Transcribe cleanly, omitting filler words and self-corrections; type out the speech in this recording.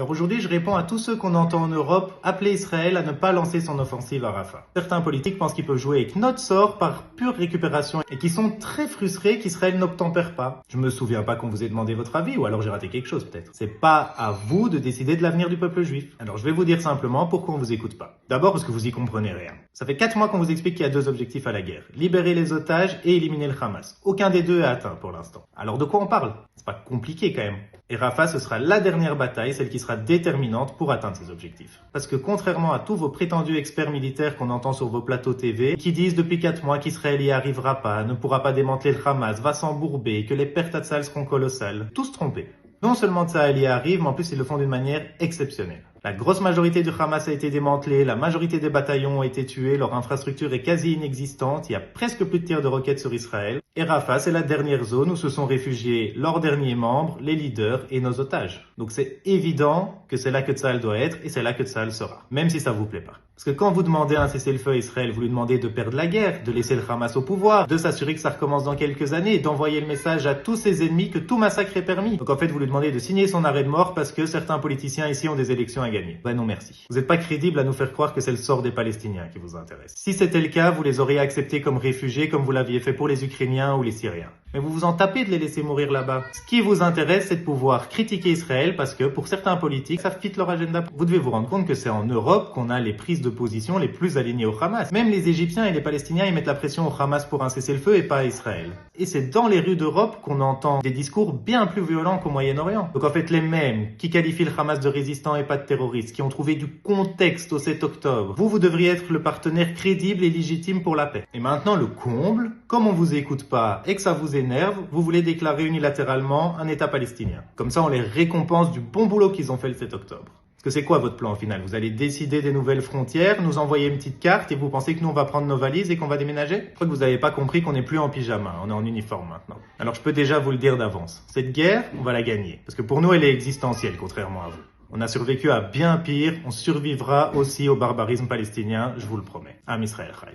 Alors aujourd'hui, je réponds à tous ceux qu'on entend en Europe appeler Israël à ne pas lancer son offensive à Rafah. Certains politiques pensent qu'ils peuvent jouer avec notre sort par pure récupération et qui sont très frustrés qu'Israël n'obtempère pas. Je me souviens pas qu'on vous ait demandé votre avis, ou alors j'ai raté quelque chose peut-être. C'est pas à vous de décider de l'avenir du peuple juif. Alors je vais vous dire simplement pourquoi on vous écoute pas. D'abord parce que vous y comprenez rien. Ça fait 4 mois qu'on vous explique qu'il y a 2 objectifs à la guerre. Libérer les otages et éliminer le Hamas. Aucun des deux est atteint pour l'instant. Alors de quoi on parle? C'est pas compliqué quand même. Et Rafah, ce sera la dernière bataille, celle qui sera déterminante pour atteindre ces objectifs. Parce que contrairement à tous vos prétendus experts militaires qu'on entend sur vos plateaux TV, qui disent depuis 4 mois qu'Israël y arrivera pas, ne pourra pas démanteler le Hamas, va s'embourber, que les pertes à Tzahal seront colossales, tous trompés. Non seulement Tzahal y arrive, mais en plus ils le font d'une manière exceptionnelle. La grosse majorité du Hamas a été démantelée, la majorité des bataillons ont été tués, leur infrastructure est quasi inexistante, il y a presque plus de tirs de roquettes sur Israël. Et Rafah, c'est la dernière zone où se sont réfugiés leurs derniers membres, les leaders et nos otages. Donc c'est évident que c'est là que Tzahal doit être et c'est là que Tzahal sera, même si ça vous plaît pas. Parce que quand vous demandez un cessez-le-feu à Israël, vous lui demandez de perdre la guerre, de laisser le Hamas au pouvoir, de s'assurer que ça recommence dans quelques années, d'envoyer le message à tous ses ennemis que tout massacre est permis. Donc en fait, vous lui demandez de signer son arrêt de mort parce que certains politiciens ici ont des élections à gagner. Ben non merci. Vous n'êtes pas crédible à nous faire croire que c'est le sort des Palestiniens qui vous intéresse. Si c'était le cas, vous les auriez acceptés comme réfugiés comme vous l'aviez fait pour les Ukrainiens ou les Syriens. Mais vous vous en tapez de les laisser mourir là-bas. Ce qui vous intéresse, c'est de pouvoir critiquer Israël parce que pour certains politiques, ça fit leur agenda. Vous devez vous rendre compte que c'est en Europe qu'on a les prises de position les plus alignées au Hamas. Même les Égyptiens et les Palestiniens, ils mettent la pression au Hamas pour un cessez-le-feu et pas à Israël. Et c'est dans les rues d'Europe qu'on entend des discours bien plus violents qu'au Moyen-Orient. Donc en fait, les mêmes qui qualifient le Hamas de résistant et pas de terroriste, qui ont trouvé du contexte au 7 octobre, vous devriez être le partenaire crédible et légitime pour la paix. Et maintenant, le comble, comme on vous écoute pas et que ça vous énerve, vous voulez déclarer unilatéralement un État palestinien. Comme ça, on les récompense du bon boulot qu'ils ont fait le 7 octobre. Parce que c'est quoi votre plan au final? Vous allez décider des nouvelles frontières, nous envoyer une petite carte et vous pensez que nous on va prendre nos valises et qu'on va déménager? Je crois que vous n'avez pas compris qu'on n'est plus en pyjama, on est en uniforme maintenant. Alors je peux déjà vous le dire d'avance. Cette guerre, on va la gagner. Parce que pour nous, elle est existentielle, contrairement à vous. On a survécu à bien pire, on survivra aussi au barbarisme palestinien, je vous le promets. Am Israël Chai.